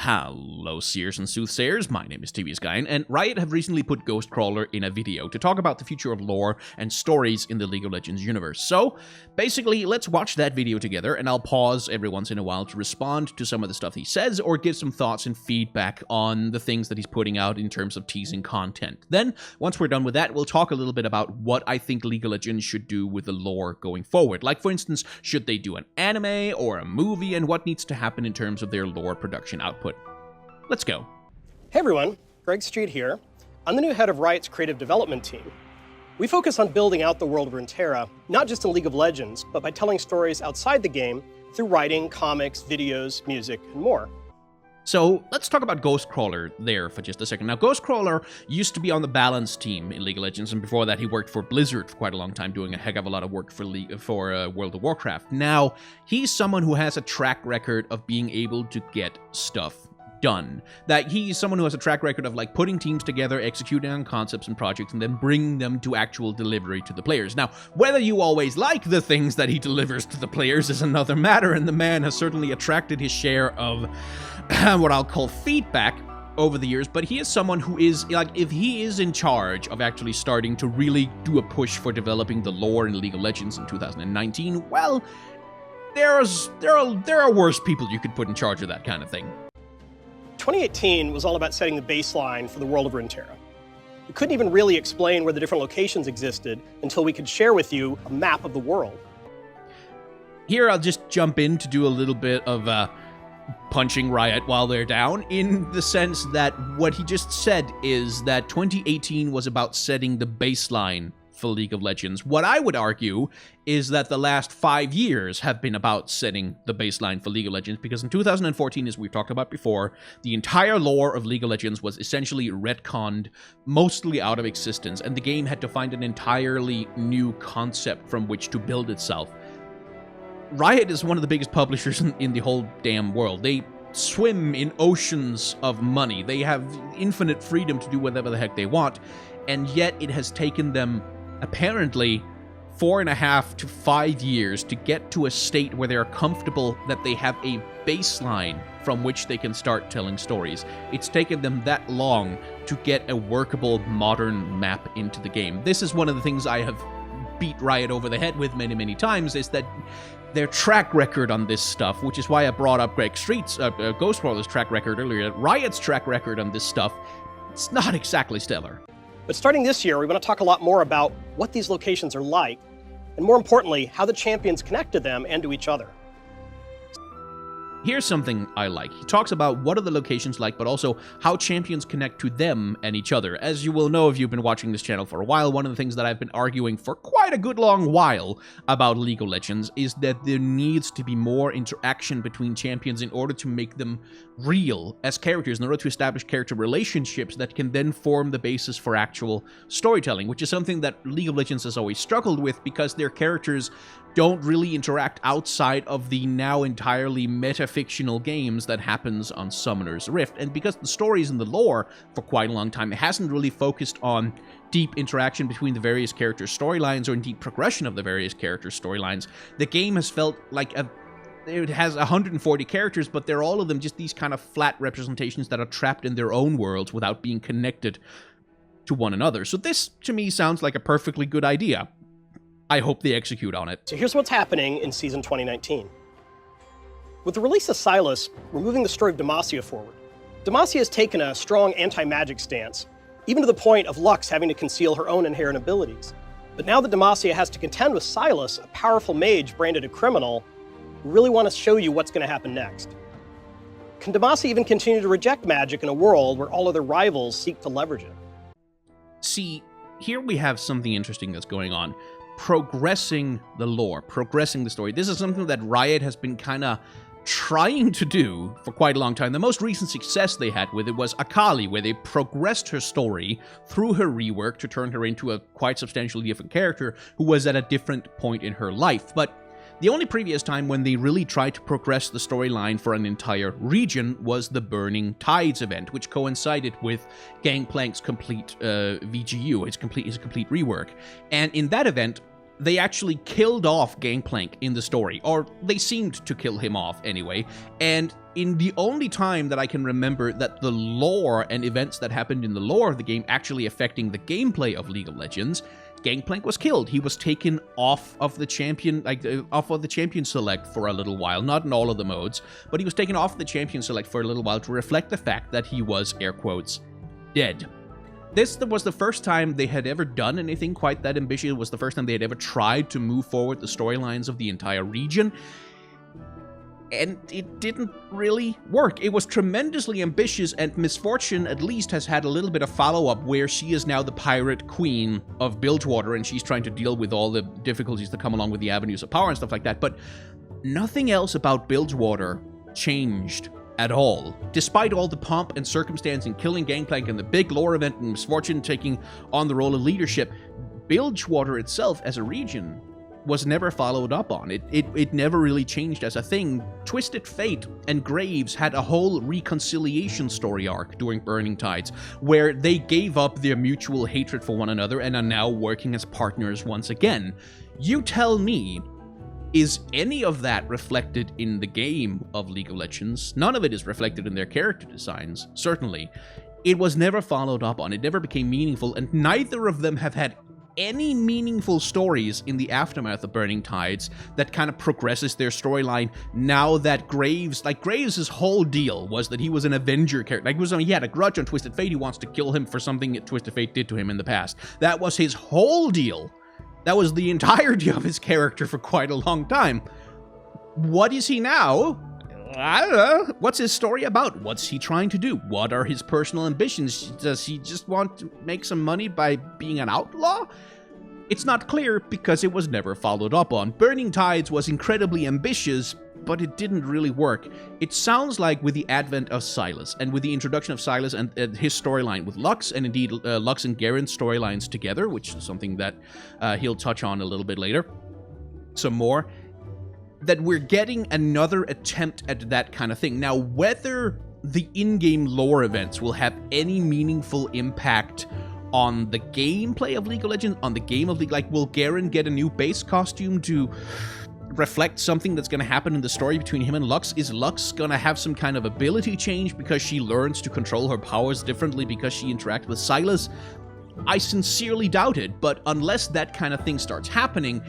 Hello, seers and soothsayers, my name is TVSguy, and Riot have recently put Ghostcrawler in a video to talk about the future of lore and stories in the League of Legends universe. So, basically, let's watch that video together, and I'll pause every once in a while to respond to some of the stuff he says, or give some thoughts and feedback on the things that he's putting out in terms of teasing content. Then, once we're done with that, we'll talk a little bit about what I think League of Legends should do with the lore going forward. Like, for instance, should they do an anime or a movie, and what needs to happen in terms of their lore production output. Let's go. Hey everyone, Greg Street here. I'm the new head of Riot's creative development team. We focus on building out the world of Runeterra, not just in League of Legends, but by telling stories outside the game through writing, comics, videos, music, and more. So let's talk about Ghostcrawler there for just a second. Now, Ghostcrawler used to be on the balance team in League of Legends, and before that he worked for Blizzard for quite a long time, doing a heck of a lot of work for World of Warcraft. Now, he's someone who has a track record of being able to get stuff done. That he's someone who has a track record of like putting teams together, executing on concepts and projects, and then bringing them to actual delivery to the players. Now, whether you always like the things that he delivers to the players is another matter, and the man has certainly attracted his share of what I'll call feedback over the years, but he is someone who is, like, if he is in charge of actually starting to really do a push for developing the lore in League of Legends in 2019, well, there are worse people you could put in charge of that kind of thing. 2018 was all about setting the baseline for the world of Runeterra. We couldn't even really explain where the different locations existed until we could share with you a map of the world. Here I'll just jump in to do a little bit of punching Riot while they're down, in the sense that what he just said is that 2018 was about setting the baseline for League of Legends. What I would argue is that the last 5 years have been about setting the baseline for League of Legends, because in 2014, as we've talked about before, the entire lore of League of Legends was essentially retconned, mostly out of existence, and the game had to find an entirely new concept from which to build itself. Riot is one of the biggest publishers in the whole damn world. They swim in oceans of money. They have infinite freedom to do whatever the heck they want, and yet it has taken them apparently 4.5 to 5 years to get to a state where they're comfortable that they have a baseline from which they can start telling stories. It's taken them that long to get a workable modern map into the game. This is one of the things I have beat Riot over the head with many times, is that their track record on this stuff, which is why I brought up Greg Street's, Ghostcrawler's track record earlier. Riot's track record on this stuff, it's not exactly stellar. But starting this year, we want to talk a lot more about what these locations are like, and more importantly, how the champions connect to them and to each other. Here's something I like. He talks about what are the locations like, but also how champions connect to them and each other. As you will know if you've been watching this channel for a while, one of the things that I've been arguing for quite a good long while about League of Legends is that there needs to be more interaction between champions in order to make them real as characters, in order to establish character relationships that can then form the basis for actual storytelling, which is something that League of Legends has always struggled with, because their characters don't really interact outside of the now entirely meta-fictional games that happens on Summoner's Rift. And because the stories in the lore for quite a long time, it hasn't really focused on deep interaction between the various characters' storylines, or indeed progression of the various characters' storylines, the game has felt like it has 140 characters, but they're all of them just these kind of flat representations that are trapped in their own worlds without being connected to one another. So this, to me, sounds like a perfectly good idea. I hope they execute on it. So here's what's happening in Season 2019. With the release of Sylas, we're moving the story of Demacia forward. Demacia has taken a strong anti-magic stance, even to the point of Lux having to conceal her own inherent abilities. But now that Demacia has to contend with Sylas, a powerful mage branded a criminal, we really want to show you what's going to happen next. Can Demacia even continue to reject magic in a world where all other rivals seek to leverage it? See, here we have something interesting that's going on. Progressing the lore, progressing the story. This is something that Riot has been kind of trying to do for quite a long time. The most recent success they had with it was Akali, where they progressed her story through her rework to turn her into a quite substantially different character who was at a different point in her life. But the only previous time when they really tried to progress the storyline for an entire region was the Burning Tides event, which coincided with Gangplank's complete VGU, his complete rework. And in that event, they actually killed off Gangplank in the story, or they seemed to kill him off anyway, and in the only time that I can remember that the lore and events that happened in the lore of the game actually affecting the gameplay of League of Legends, Gangplank was killed. He was taken off of the champion, off of the champion select for a little while. Not in all of the modes, but he was taken off the champion select for a little while to reflect the fact that he was, air quotes, dead. This was the first time they had ever done anything quite that ambitious. It was the first time they had ever tried to move forward the storylines of the entire region. And it didn't really work. It was tremendously ambitious, and Misfortune at least has had a little bit of follow-up where she is now the pirate queen of Bilgewater, and she's trying to deal with all the difficulties that come along with the avenues of power and stuff like that. But nothing else about Bilgewater changed at all. Despite all the pomp and circumstance in killing Gangplank and the big lore event and Misfortune taking on the role of leadership, Bilgewater itself as a region was never followed up on. It never really changed as a thing. Twisted Fate and Graves had a whole reconciliation story arc during Burning Tides, where they gave up their mutual hatred for one another and are now working as partners once again. You tell me, is any of that reflected in the game of League of Legends? None of it is reflected in their character designs, certainly. It was never followed up on. It never became meaningful, and neither of them have had any meaningful stories in the aftermath of Burning Tides that kind of progresses their storyline now that Graves' whole deal was that he was an Avenger character. He had a grudge on Twisted Fate. He wants to kill him for something that Twisted Fate did to him in the past. That was his whole deal. That was the entirety of his character for quite a long time. What is he now? I don't know. What's his story about? What's he trying to do? What are his personal ambitions? Does he just want to make some money by being an outlaw? It's not clear because it was never followed up on. Burning Tides was incredibly ambitious, but it didn't really work. It sounds like with the advent of Sylas, and with the introduction of Sylas and his storyline with Lux, and indeed Lux and Garen's storylines together, which is something that he'll touch on a little bit later, some more, that we're getting another attempt at that kind of thing. Now, whether the in-game lore events will have any meaningful impact on the gameplay of League of Legends, on the game of League, like, will Garen get a new base costume to reflect something that's going to happen in the story between him and Lux? Is Lux going to have some kind of ability change because she learns to control her powers differently because she interacts with Sylas? I sincerely doubt it, but unless that kind of thing starts happening,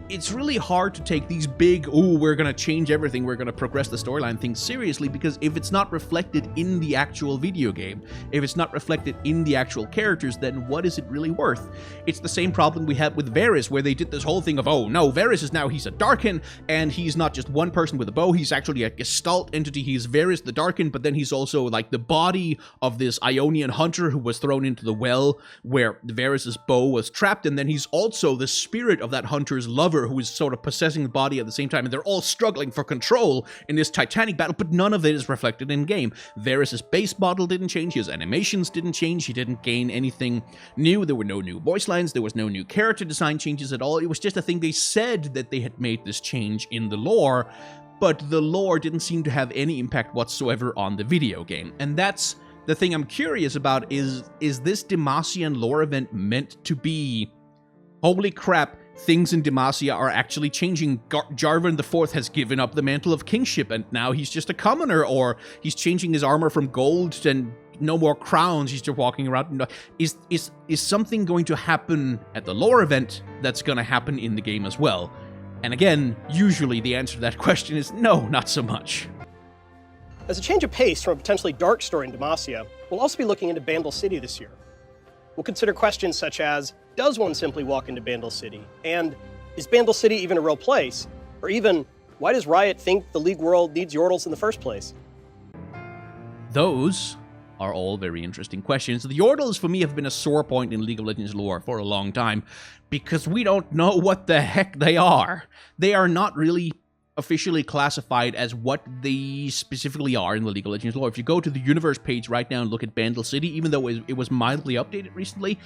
it's really hard to take these big, we're going to change everything, we're going to progress the storyline things seriously, because if it's not reflected in the actual video game, if it's not reflected in the actual characters, then what is it really worth? It's the same problem we had with Varys, where they did this whole thing of, oh no, Varys is now, he's a Darkin, and he's not just one person with a bow, he's actually a Gestalt entity. He's Varys the Darkin, but then he's also like the body of this Ionian hunter who was thrown into the well where Varys' bow was trapped, and then he's also the spirit of that hunter's lover who is sort of possessing the body at the same time, and they're all struggling for control in this titanic battle, but none of it is reflected in game. Varys' base model didn't change, his animations didn't change, he didn't gain anything new, there were no new voice lines, there was no new character design changes at all. It was just a thing they said that they had made this change in the lore, but the lore didn't seem to have any impact whatsoever on the video game. And that's the thing I'm curious about, is this Demacian lore event meant to be, holy crap, things in Demacia are actually changing. Jarvan IV has given up the mantle of kingship, and now he's just a commoner, or he's changing his armor from gold and no more crowns, he's just walking around. Is something going to happen at the lore event that's going to happen in the game as well? And again, usually the answer to that question is no, not so much. As a change of pace from a potentially dark story in Demacia, we'll also be looking into Bandle City this year. We'll consider questions such as, does one simply walk into Bandle City? And is Bandle City even a real place? Or even, why does Riot think the League world needs Yordles in the first place? Those are all very interesting questions. The Yordles, for me, have been a sore point in League of Legends lore for a long time, because we don't know what the heck they are. They are not really officially classified as what they specifically are in the League of Legends lore. If you go to the universe page right now and look at Bandle City, even though it was mildly updated recently,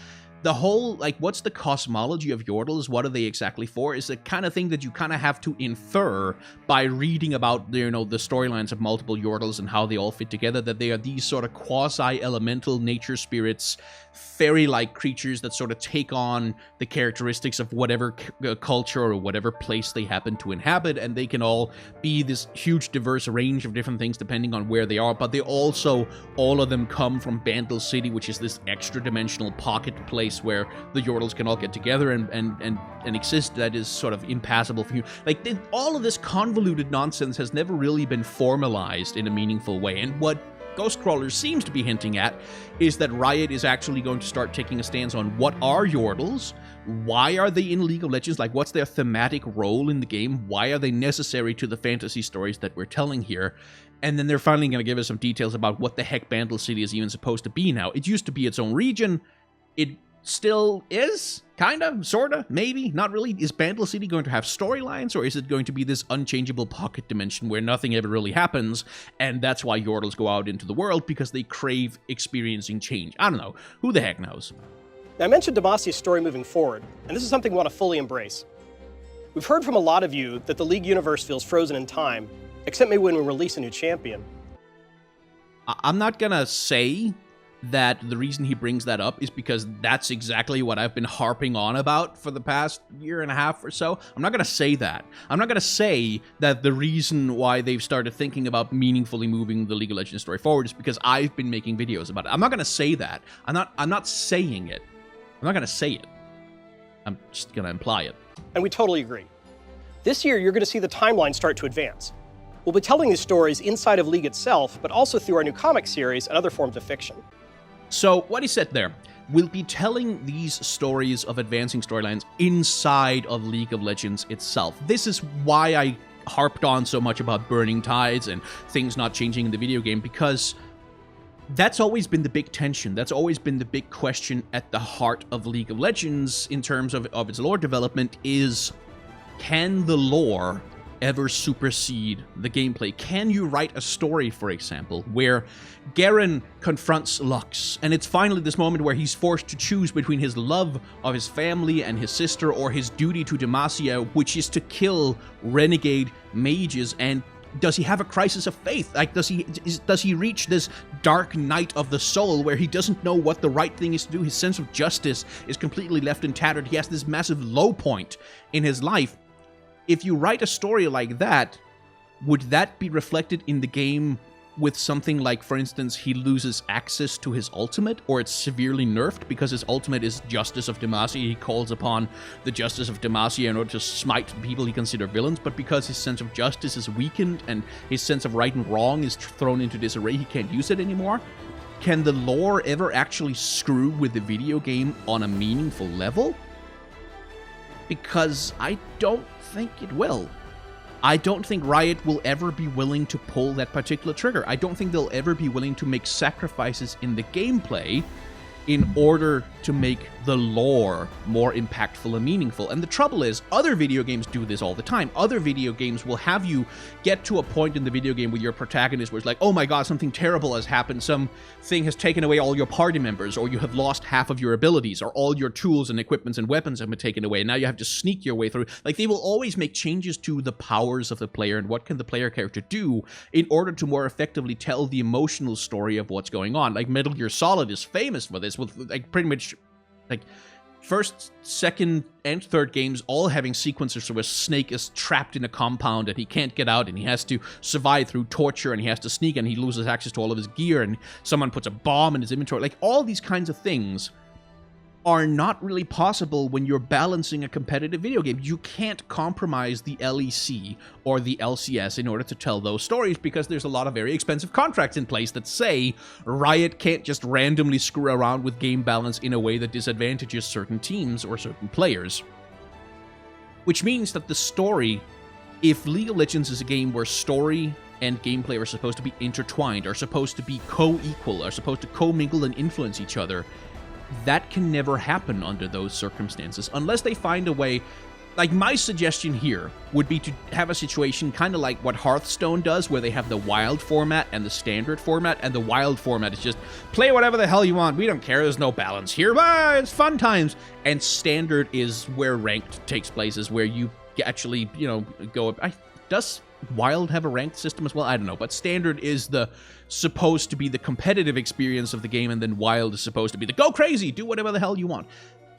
the whole, like, what's the cosmology of Yordles? What are they exactly for? Is the kind of thing that you kind of have to infer by reading about, the storylines of multiple Yordles and how they all fit together, that they are these sort of quasi-elemental nature spirits, fairy-like creatures that sort of take on the characteristics of whatever culture or whatever place they happen to inhabit, and they can all be this huge diverse range of different things depending on where they are, but they also, all of them come from Bandle City, which is this extra-dimensional pocket place where the Yordles can all get together and exist that is sort of impassable for you. Like, all of this convoluted nonsense has never really been formalized in a meaningful way, and what Ghostcrawler seems to be hinting at is that Riot is actually going to start taking a stance on what are Yordles, why are they in League of Legends, like what's their thematic role in the game, why are they necessary to the fantasy stories that we're telling here, and then they're finally going to give us some details about what the heck Bandle City is even supposed to be now. It used to be its own region, it still is, kind of, sort of, maybe, not really. Is Bandle City going to have storylines, or is it going to be this unchangeable pocket dimension where nothing ever really happens, and that's why Yordles go out into the world, because they crave experiencing change? I don't know. Who the heck knows? Now, I mentioned Demasia's story moving forward, and this is something we want to fully embrace. We've heard from a lot of you that the League universe feels frozen in time, except maybe when we release a new champion. I'm not gonna say that the reason he brings that up is because that's exactly what I've been harping on about for the past year and a half or so. I'm not going to say that. I'm not going to say that the reason why they've started thinking about meaningfully moving the League of Legends story forward is because I've been making videos about it. I'm not going to say that. I'm not saying it. I'm not going to say it. I'm just going to imply it. And we totally agree. This year, you're going to see the timeline start to advance. We'll be telling these stories inside of League itself, but also through our new comic series and other forms of fiction. So, what he said there, we'll be telling these stories of advancing storylines inside of League of Legends itself. This is why I harped on so much about burning tides and things not changing in the video game, because that's always been the big tension. That's always been the big question at the heart of League of Legends in terms of its lore development is, can the lore ever supersede the gameplay? Can you write a story, for example, where Garen confronts Lux, and it's finally this moment where he's forced to choose between his love of his family and his sister or his duty to Demacia, which is to kill renegade mages, and does he have a crisis of faith? Like, does he reach this dark night of the soul where he doesn't know what the right thing is to do? His sense of justice is completely left and tattered. He has this massive low point in his life. If you write a story like that, would that be reflected in the game with something like, for instance, he loses access to his ultimate, or it's severely nerfed because his ultimate is Justice of Demacia? He calls upon the Justice of Demacia in order to smite people he considers villains, but because his sense of justice is weakened and his sense of right and wrong is thrown into disarray, he can't use it anymore? Can the lore ever actually screw with the video game on a meaningful level? Because I don't think it will. I don't think Riot will ever be willing to pull that particular trigger. I don't think they'll ever be willing to make sacrifices in the gameplay in order to make the lore more impactful and meaningful. And the trouble is, other video games do this all the time. Other video games will have you get to a point in the video game with your protagonist where it's like, oh my god, something terrible has happened, something has taken away all your party members, or you have lost half of your abilities, or all your tools and equipments and weapons have been taken away, and now you have to sneak your way through. Like, they will always make changes to the powers of the player and what can the player character do in order to more effectively tell the emotional story of what's going on. Like, Metal Gear Solid is famous for this, with like pretty much like first, second, and third games all having sequences where Snake is trapped in a compound and he can't get out and he has to survive through torture and he has to sneak and he loses access to all of his gear and someone puts a bomb in his inventory. Like, all these kinds of things are not really possible when you're balancing a competitive video game. You can't compromise the LEC or the LCS in order to tell those stories, because there's a lot of very expensive contracts in place that say Riot can't just randomly screw around with game balance in a way that disadvantages certain teams or certain players. Which means that the story, if League of Legends is a game where story and gameplay are supposed to be intertwined, are supposed to be co-equal, are supposed to co-mingle and influence each other, that can never happen under those circumstances, unless they find a way. Like, my suggestion here would be to have a situation kind of like what Hearthstone does, where they have the wild format and the standard format, and the wild format is just play whatever the hell you want. We don't care. There's no balance here. Bye, it's fun times. And standard is where ranked takes place, is where you actually, go. Does wild have a ranked system as well? I don't know. But standard is supposed to be the competitive experience of the game, and then wild is supposed to be the go crazy, do whatever the hell you want.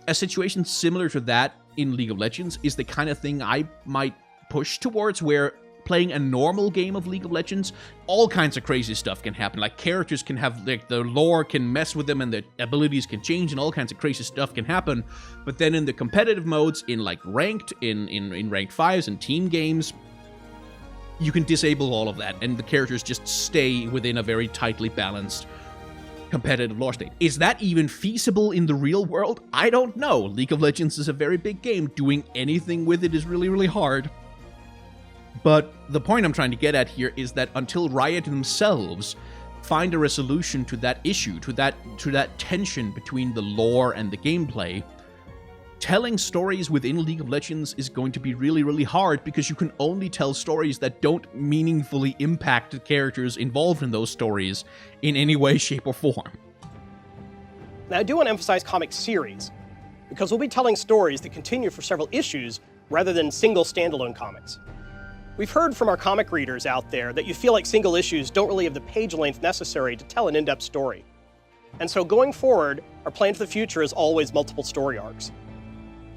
A situation similar to that in League of Legends is the kind of thing I might push towards, where playing a normal game of League of Legends, all kinds of crazy stuff can happen. Like, characters can have, like, the lore can mess with them, and the abilities can change, and all kinds of crazy stuff can happen. But then in the competitive modes, in, like, ranked, in ranked 5s and team games, you can disable all of that, and the characters just stay within a very tightly balanced competitive lore state. Is that even feasible in the real world? I don't know. League of Legends is a very big game. Doing anything with it is really, really hard. But the point I'm trying to get at here is that until Riot themselves find a resolution to that issue, to that tension between the lore and the gameplay, telling stories within League of Legends is going to be really, really hard, because you can only tell stories that don't meaningfully impact the characters involved in those stories in any way, shape, or form. Now, I do want to emphasize comic series, because we'll be telling stories that continue for several issues rather than single standalone comics. We've heard from our comic readers out there that you feel like single issues don't really have the page length necessary to tell an in-depth story. And so going forward, our plan for the future is always multiple story arcs.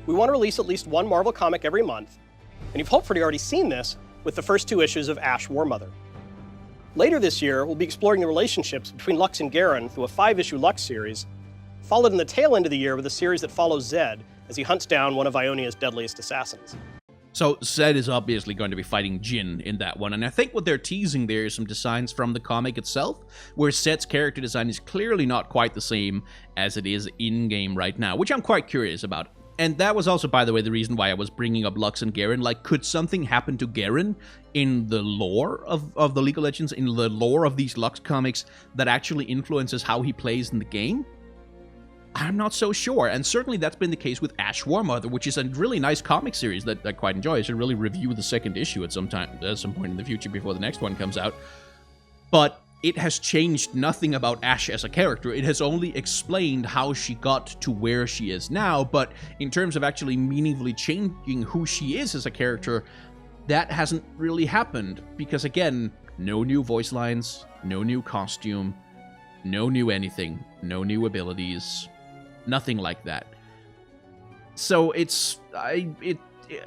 We want to release at least one Marvel comic every month, and you've hopefully already seen this with the first 2 issues of Ash Warmother. Later this year, we'll be exploring the relationships between Lux and Garen through a 5-issue Lux series, followed in the tail end of the year with a series that follows Zed as he hunts down one of Ionia's deadliest assassins. So Zed is obviously going to be fighting Jin in that one, and I think what they're teasing there is some designs from the comic itself, where Zed's character design is clearly not quite the same as it is in-game right now, which I'm quite curious about. And that was also, by the way, the reason why I was bringing up Lux and Garen. Like, could something happen to Garen in the lore of the League of Legends, in the lore of these Lux comics, that actually influences how he plays in the game? I'm not so sure, and certainly that's been the case with Ash Warmother, which is a really nice comic series that I quite enjoy. I should really review the second issue at some point in the future before the next one comes out. But it has changed nothing about Ash as a character. It has only explained how she got to where she is now, but in terms of actually meaningfully changing who she is as a character, that hasn't really happened, because again, no new voice lines, no new costume, no new anything, no new abilities, nothing like that. So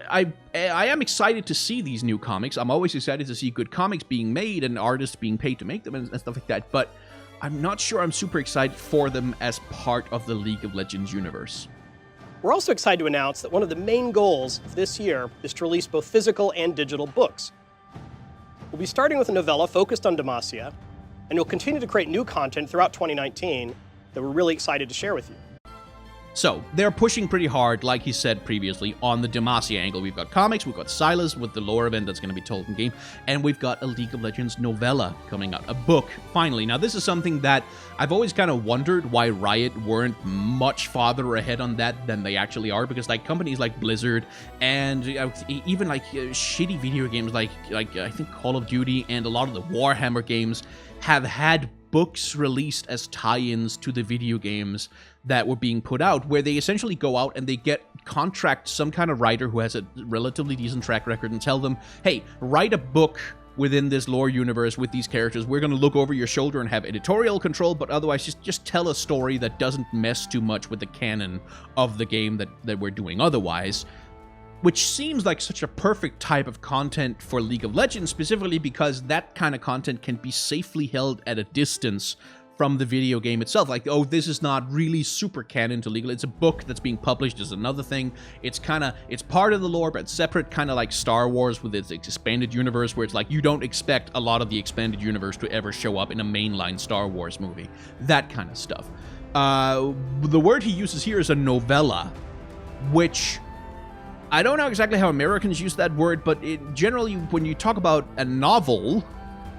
I am excited to see these new comics. I'm always excited to see good comics being made and artists being paid to make them and stuff like that, but I'm not sure I'm super excited for them as part of the League of Legends universe. We're also excited to announce that one of the main goals of this year is to release both physical and digital books. We'll be starting with a novella focused on Demacia, and we'll continue to create new content throughout 2019 that we're really excited to share with you. So, they're pushing pretty hard, like he said previously, on the Demacia angle. We've got comics, we've got Silas with the lore event that's going to be told in game, and we've got a League of Legends novella coming out, a book, finally. Now, this is something that I've always kind of wondered why Riot weren't much farther ahead on that than they actually are, because like companies like Blizzard and even like shitty video games like I think Call of Duty and a lot of the Warhammer games have had books released as tie-ins to the video games that were being put out, where they essentially go out and they contract some kind of writer who has a relatively decent track record and tell them, hey, write a book within this lore universe with these characters. We're going to look over your shoulder and have editorial control, but otherwise just tell a story that doesn't mess too much with the canon of the game that we're doing otherwise. Which seems like such a perfect type of content for League of Legends, specifically because that kind of content can be safely held at a distance from the video game itself. Like, oh, this is not really super canon to League of Legends. It's a book that's being published as another thing. It's part of the lore, but separate, kind of like Star Wars with its expanded universe, where it's like you don't expect a lot of the expanded universe to ever show up in a mainline Star Wars movie. That kind of stuff. The word he uses here is a novella, which I don't know exactly how Americans use that word, but generally when you talk about a novel,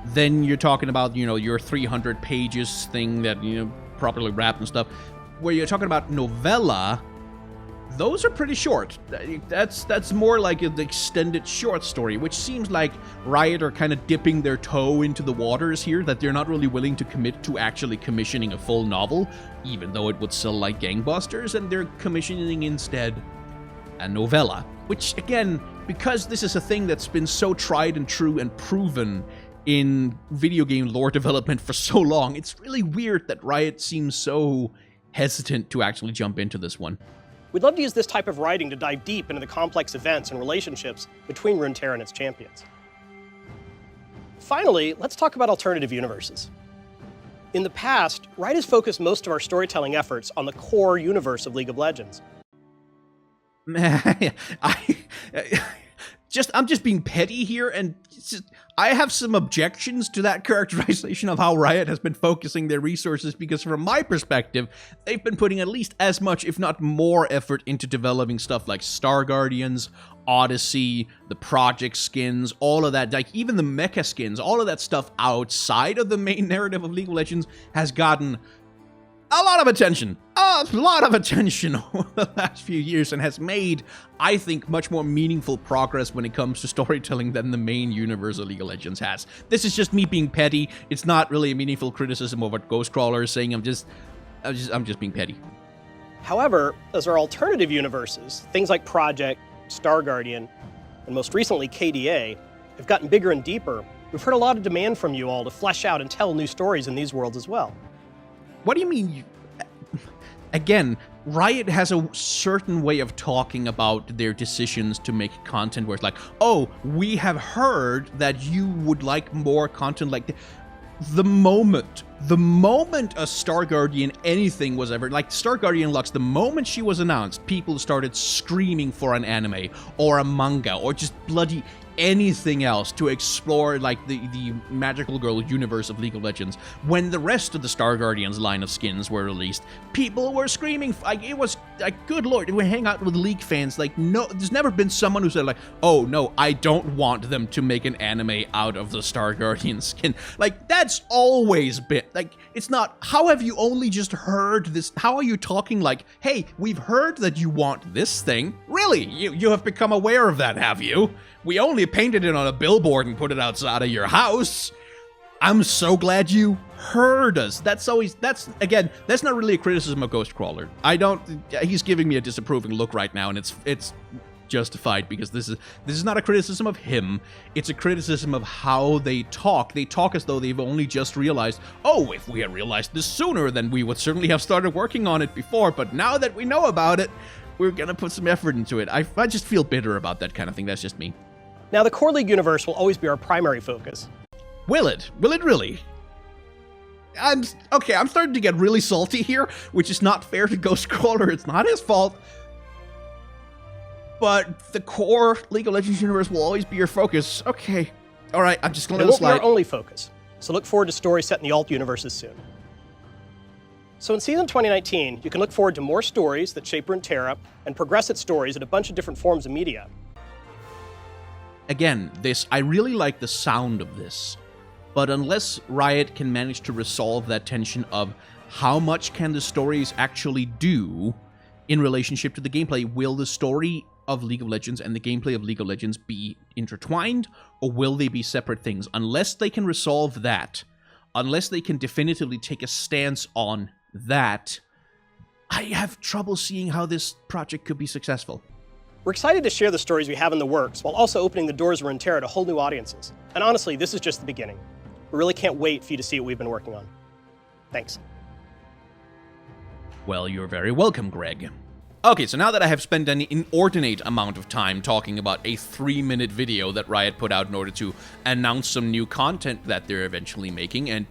then you're talking about, your 300 pages thing that, properly wrapped and stuff. Where you're talking about novella, those are pretty short. That's more like an extended short story, which seems like Riot are kind of dipping their toe into the waters here, that they're not really willing to commit to actually commissioning a full novel, even though it would sell like gangbusters, and they're commissioning instead a novella. Which, again, because this is a thing that's been so tried and true and proven in video game lore development for so long, it's really weird that Riot seems so hesitant to actually jump into this one. We'd love to use this type of writing to dive deep into the complex events and relationships between Runeterra and its champions. Finally, let's talk about alternative universes. In the past, Riot has focused most of our storytelling efforts on the core universe of League of Legends. I'm just being petty here, and I have some objections to that characterization of how Riot has been focusing their resources, because from my perspective, they've been putting at least as much, if not more, effort into developing stuff like Star Guardians, Odyssey, the project skins, all of that, like even the mecha skins, all of that stuff outside of the main narrative of League of Legends has gotten a lot of attention over the last few years, and has made, I think, much more meaningful progress when it comes to storytelling than the main universe of League of Legends has. This is just me being petty. It's not really a meaningful criticism of what Ghostcrawler is saying. I'm just being petty. However, as our alternative universes, things like Project, Star Guardian, and most recently KDA, have gotten bigger and deeper, we've heard a lot of demand from you all to flesh out and tell new stories in these worlds as well. What do you mean? Again, Riot has a certain way of talking about their decisions to make content where it's like, oh, we have heard that you would like more content like the moment a Star Guardian anything was ever, like Star Guardian Lux, the moment she was announced, people started screaming for an anime or a manga or just bloody anything else to explore, like the magical girl universe of League of Legends. When the rest of the Star Guardians line of skins were released, people were screaming, like, it was like, good lord, we hang out with League fans, like, no, there's never been someone who said like, oh no, I don't want them to make an anime out of the Star Guardian skin. Like, that's always been, like, it's not, how have you only just heard this? How are you talking like, hey, we've heard that you want this thing? Really? You have become aware of that, have you? We only painted it on a billboard and put it outside of your house. I'm so glad you heard us. That's not really a criticism of Ghostcrawler. He's giving me a disapproving look right now, and it's justified, because this is not a criticism of him. It's a criticism of how they talk. They talk as though they've only just realized, oh, if we had realized this sooner, then we would certainly have started working on it before, but now that we know about it, we're gonna put some effort into it. I just feel bitter about that kind of thing. That's just me. Now, the core League universe will always be our primary focus. Will it? Will it really? I'm starting to get really salty here, which is not fair to Ghostcrawler. It's not his fault. But the core League of Legends universe will always be your focus. Okay. All right, I'm just going to let it slide. It won't be our only focus, so look forward to stories set in the alt universes soon. So in Season 2019, you can look forward to more stories that shape Runeterra and progress its stories in a bunch of different forms of media. Again, I really like the sound of this, but unless Riot can manage to resolve that tension of how much can the stories actually do in relationship to the gameplay, will the story of League of Legends and the gameplay of League of Legends be intertwined, or will they be separate things? Unless they can resolve that, unless they can definitively take a stance on that, I have trouble seeing how this project could be successful. We're excited to share the stories we have in the works, while also opening the doors of Runeterra to whole new audiences. And honestly, this is just the beginning. We really can't wait for you to see what we've been working on. Thanks. Well, you're very welcome, Greg. Okay, so now that I have spent an inordinate amount of time talking about a 3-minute video that Riot put out in order to announce some new content that they're eventually making, and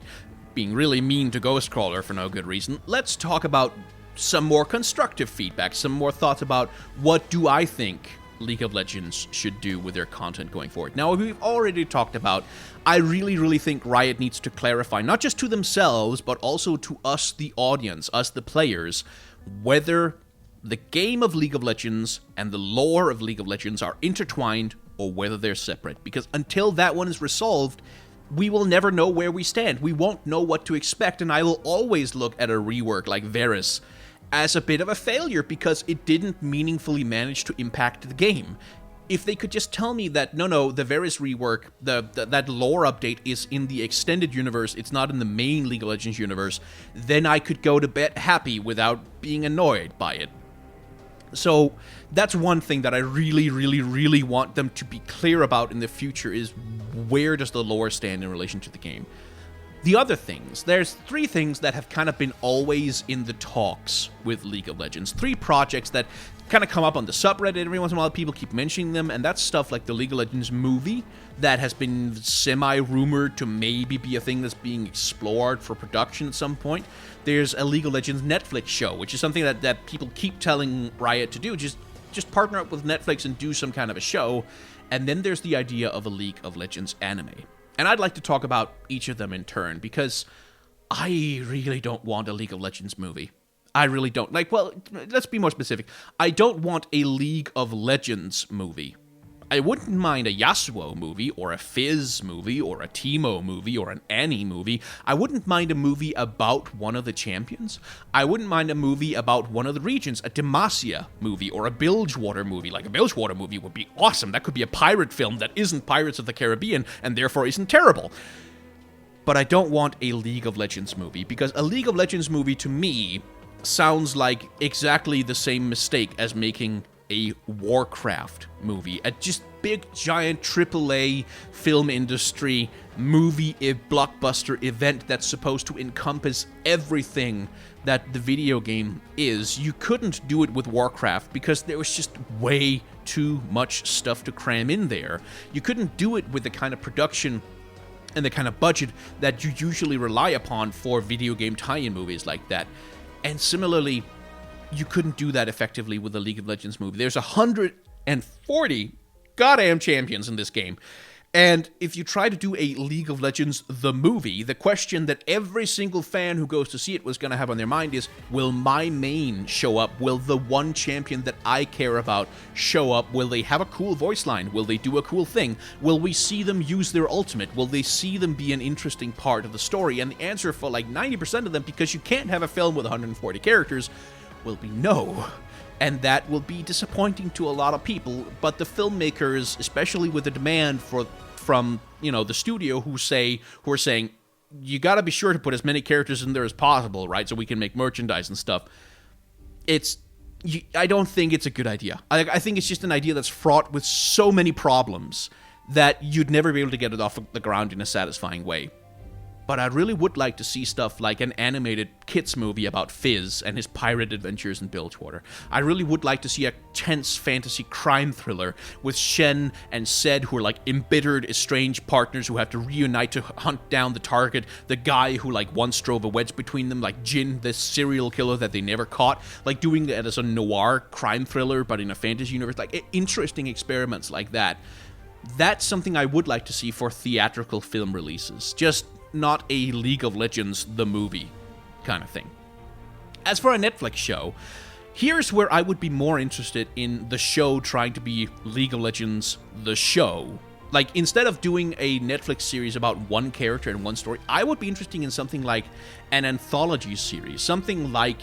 being really mean to Ghostcrawler for no good reason, let's talk about some more constructive feedback, some more thoughts about what do I think League of Legends should do with their content going forward. Now, we've already talked about, I really think Riot needs to clarify, not just to themselves, but also to us, the audience, us, the players, whether the game of League of Legends and the lore of League of Legends are intertwined or whether they're separate. Because until that one is resolved, we will never know where we stand. We won't know what to expect, and I will always look at a rework like Varus as a bit of a failure because it didn't meaningfully manage to impact the game. If they could just tell me that, no, the Varys rework, that lore update is in the extended universe, it's not in the main League of Legends universe, then I could go to bed happy without being annoyed by it. So that's one thing that I really, really, really want them to be clear about in the future is where does the lore stand in relation to the game. The other things, there's 3 things that have kind of been always in the talks with League of Legends. 3 projects that kind of come up on the subreddit every once in a while. People keep mentioning them, and that's stuff like the League of Legends movie that has been semi-rumored to maybe be a thing that's being explored for production at some point. There's a League of Legends Netflix show, which is something that people keep telling Riot to do. Just partner up with Netflix and do some kind of a show. And then there's the idea of a League of Legends anime. And I'd like to talk about each of them in turn, because I really don't want a League of Legends movie. I really don't. Let's be more specific. I don't want a League of Legends movie. I wouldn't mind a Yasuo movie, or a Fizz movie, or a Teemo movie, or an Annie movie. I wouldn't mind a movie about one of the champions. I wouldn't mind a movie about one of the regions, a Demacia movie, or a Bilgewater movie. Like, a Bilgewater movie would be awesome. That could be a pirate film that isn't Pirates of the Caribbean, and therefore isn't terrible. But I don't want a League of Legends movie, because a League of Legends movie, to me, sounds like exactly the same mistake as making a Warcraft movie, a just big giant AAA film industry movie, a blockbuster event that's supposed to encompass everything that the video game is. You couldn't do it with Warcraft because there was just way too much stuff to cram in there. You couldn't do it with the kind of production and the kind of budget that you usually rely upon for video game tie-in movies like that. And similarly, you couldn't do that effectively with a League of Legends movie. There's 140 goddamn champions in this game. And if you try to do a League of Legends the movie, the question that every single fan who goes to see it was going to have on their mind is, will my main show up? Will the one champion that I care about show up? Will they have a cool voice line? Will they do a cool thing? Will we see them use their ultimate? Will they see them be an interesting part of the story? And the answer for like 90% of them, because you can't have a film with 140 characters, will be no. And that will be disappointing to a lot of people, but the filmmakers, especially with the demand from the studio who are saying, you got to be sure to put as many characters in there as possible, right, so we can make merchandise and stuff. I don't think it's a good idea. I think it's just an idea that's fraught with so many problems that you'd never be able to get it off the ground in a satisfying way. But I really would like to see stuff like an animated kids movie about Fizz and his pirate adventures in Bilgewater. I really would like to see a tense fantasy crime thriller with Shen and Zed, who are like embittered, estranged partners who have to reunite to hunt down the target, the guy who like once drove a wedge between them, like Jin, the serial killer that they never caught, like doing that as a noir crime thriller but in a fantasy universe, like interesting experiments like that. That's something I would like to see for theatrical film releases. Just not a League of Legends the movie kind of thing. As for a Netflix show, here's where I would be more interested in the show trying to be League of Legends the show. Like, instead of doing a Netflix series about one character and one story, I would be interested in something like an anthology series. Something like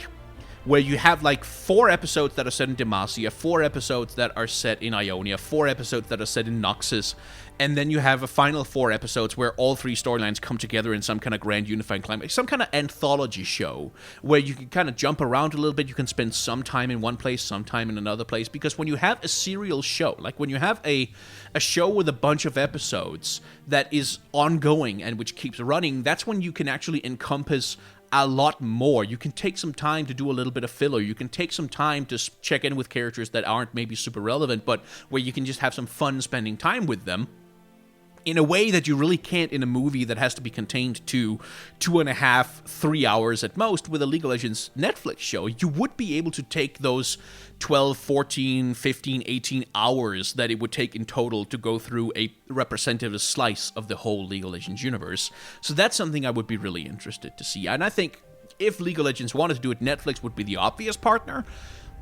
where you have like 4 episodes that are set in Demacia, 4 episodes that are set in Ionia, 4 episodes that are set in Noxus, and then you have a final 4 episodes where all 3 storylines come together in some kind of grand unifying climax, some kind of anthology show where you can kind of jump around a little bit. You can spend some time in one place, some time in another place, because when you have a serial show, like when you have a show with a bunch of episodes that is ongoing and which keeps running, that's when you can actually encompass a lot more. You can take some time to do a little bit of filler. You can take some time to check in with characters that aren't maybe super relevant, but where you can just have some fun spending time with them in a way that you really can't in a movie that has to be contained to 2.5, 3 hours at most. With a League of Legends Netflix show, you would be able to take those 12, 14, 15, 18 hours that it would take in total to go through a representative slice of the whole League of Legends universe. So that's something I would be really interested to see. And I think if League of Legends wanted to do it, Netflix would be the obvious partner.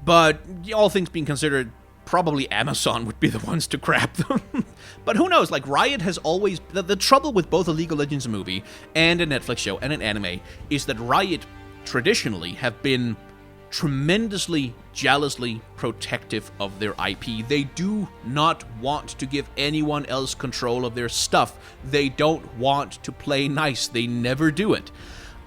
But all things being considered, probably Amazon would be the ones to grab them. But who knows, like Riot has always... The trouble with both a League of Legends movie and a Netflix show and an anime is that Riot traditionally have been tremendously, jealously protective of their IP. They do not want to give anyone else control of their stuff. They don't want to play nice. They never do it.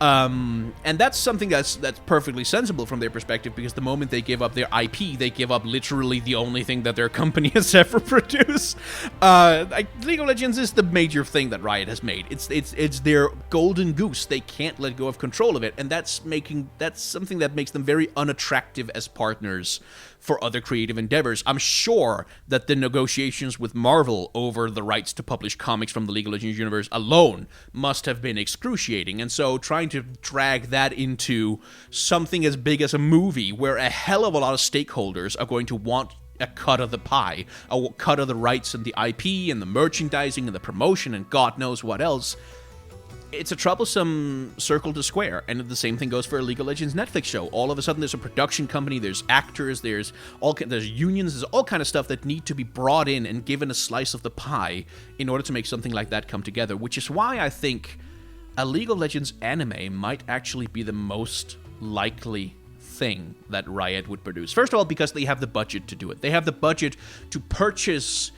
And that's something that's perfectly sensible from their perspective, because the moment they give up their IP, they give up literally the only thing that their company has ever produced. League of Legends is the major thing that Riot has made. It's their golden goose. They can't let go of control of it, and that's something that makes them very unattractive as partners for other creative endeavors. I'm sure that the negotiations with Marvel over the rights to publish comics from the League of Legends universe alone must have been excruciating, and so trying to drag that into something as big as a movie where a hell of a lot of stakeholders are going to want a cut of the pie, a cut of the rights and the IP and the merchandising and the promotion and God knows what else. It's a troublesome circle to square, and the same thing goes for a League of Legends Netflix show. All of a sudden, there's a production company, there's actors, there's unions, there's all kind of stuff that need to be brought in and given a slice of the pie in order to make something like that come together, which is why I think a League of Legends anime might actually be the most likely thing that Riot would produce. First of all, because they have the budget to do it. They have the budget to purchase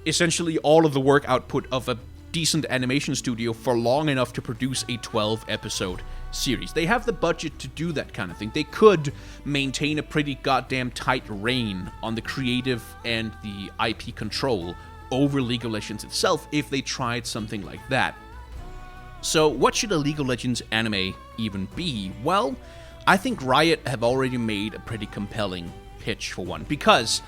essentially all of the work output of a decent animation studio for long enough to produce a 12-episode series. They have the budget to do that kind of thing. They could maintain a pretty goddamn tight rein on the creative and the IP control over League of Legends itself if they tried something like that. So what should a League of Legends anime even be? Well, I think Riot have already made a pretty compelling pitch for one, because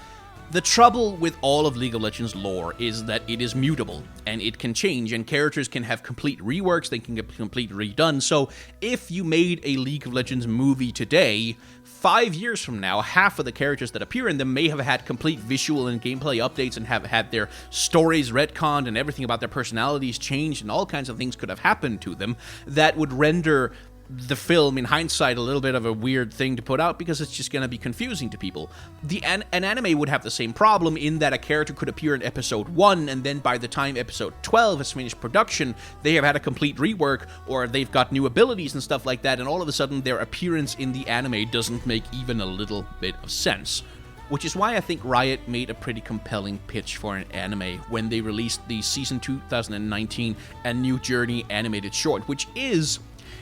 the trouble with all of League of Legends lore is that it is mutable, and it can change, and characters can have complete reworks, they can get complete redone. So if you made a League of Legends movie today, 5 years from now, half of the characters that appear in them may have had complete visual and gameplay updates and have had their stories retconned and everything about their personalities changed, and all kinds of things could have happened to them that would render the film, in hindsight, a little bit of a weird thing to put out because it's just going to be confusing to people. An anime would have the same problem in that a character could appear in episode 1, and then by the time episode 12 has finished production, they have had a complete rework, or they've got new abilities and stuff like that, and all of a sudden their appearance in the anime doesn't make even a little bit of sense. Which is why I think Riot made a pretty compelling pitch for an anime when they released the Season 2019 A New Journey animated short, which is,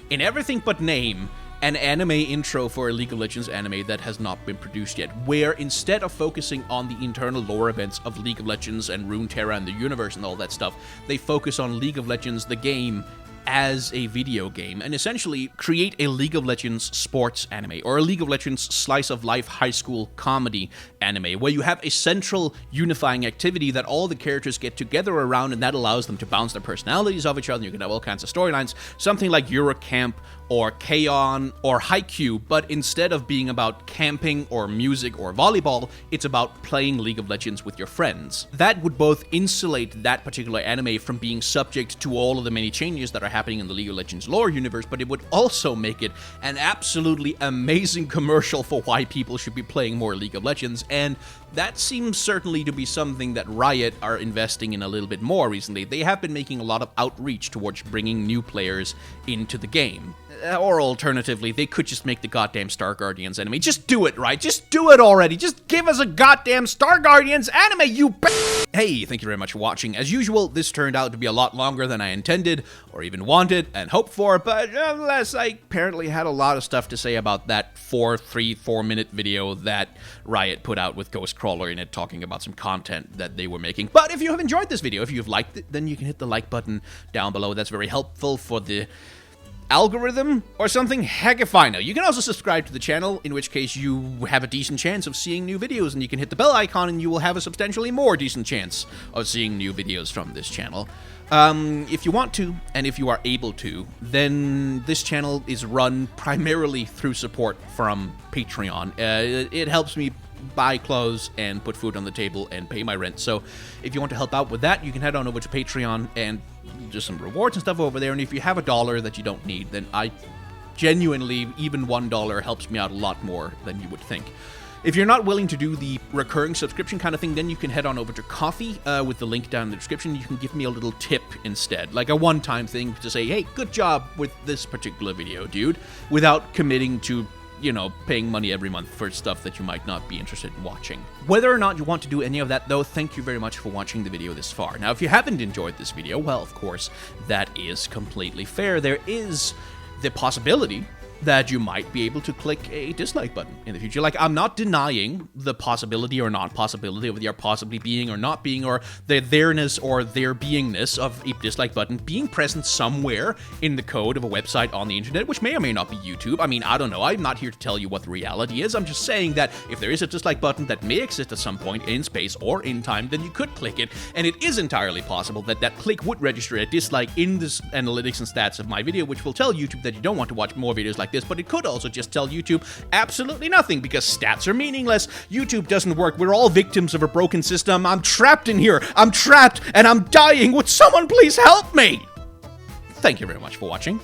in everything but name, an anime intro for a League of Legends anime that has not been produced yet, where instead of focusing on the internal lore events of League of Legends and Runeterra and the universe and all that stuff, they focus on League of Legends, the game, as a video game, and essentially create a League of Legends sports anime, or a League of Legends slice of life high school comedy anime, where you have a central unifying activity that all the characters get together around, and that allows them to bounce their personalities off each other. You can have all kinds of storylines, something like Eurocamp or K-On! Or Haikyuu, but instead of being about camping or music or volleyball, it's about playing League of Legends with your friends. That would both insulate that particular anime from being subject to all of the many changes that are happening in the League of Legends lore universe, but it would also make it an absolutely amazing commercial for why people should be playing more League of Legends, and that seems certainly to be something that Riot are investing in a little bit more recently. They have been making a lot of outreach towards bringing new players into the game. Or alternatively, they could just make the goddamn Star Guardians anime. Just do it, right? Just do it already. Just give us a goddamn Star Guardians anime, you Hey, thank you very much for watching. As usual, this turned out to be a lot longer than I intended, or even wanted and hoped for, but nonetheless, I apparently had a lot of stuff to say about that 4-minute video that Riot put out with Ghostcrawler in it, talking about some content that they were making. But if you have enjoyed this video, if you've liked it, then you can hit the like button down below. That's very helpful for the algorithm or something. Heck if I know. You can also subscribe to the channel, in which case you have a decent chance of seeing new videos, and you can hit the bell icon and you will have a substantially more decent chance of seeing new videos from this channel. If you want to, and if you are able to, then this channel is run primarily through support from Patreon. It helps me buy clothes and put food on the table and pay my rent. So if you want to help out with that, you can head on over to Patreon and just some rewards and stuff over there. And if you have $1 that you don't need, then I genuinely, even $1 helps me out a lot more than you would think. If you're not willing to do the recurring subscription kind of thing, then you can head on over to Coffee with the link down in the description. You can give me a little tip instead, like a one-time thing to say, hey, good job with this particular video, dude, without committing to you know, paying money every month for stuff that you might not be interested in watching. Whether or not you want to do any of that, though, thank you very much for watching the video this far. Now, if you haven't enjoyed this video, well, of course, that is completely fair. There is the possibility that you might be able to click a dislike button in the future. Like, I'm not denying the possibility or non-possibility of there possibly being or not being, or the there-ness or there beingness of a dislike button being present somewhere in the code of a website on the internet, which may or may not be YouTube. I mean, I don't know. I'm not here to tell you what the reality is. I'm just saying that if there is a dislike button that may exist at some point in space or in time, then you could click it, and it is entirely possible that that click would register a dislike in this analytics and stats of my video, which will tell YouTube that you don't want to watch more videos like this, but it could also just tell YouTube absolutely nothing because stats are meaningless. YouTube doesn't work. We're all victims of a broken system. I'm trapped in here. I'm trapped and I'm dying. Would someone please help me? Thank you very much for watching.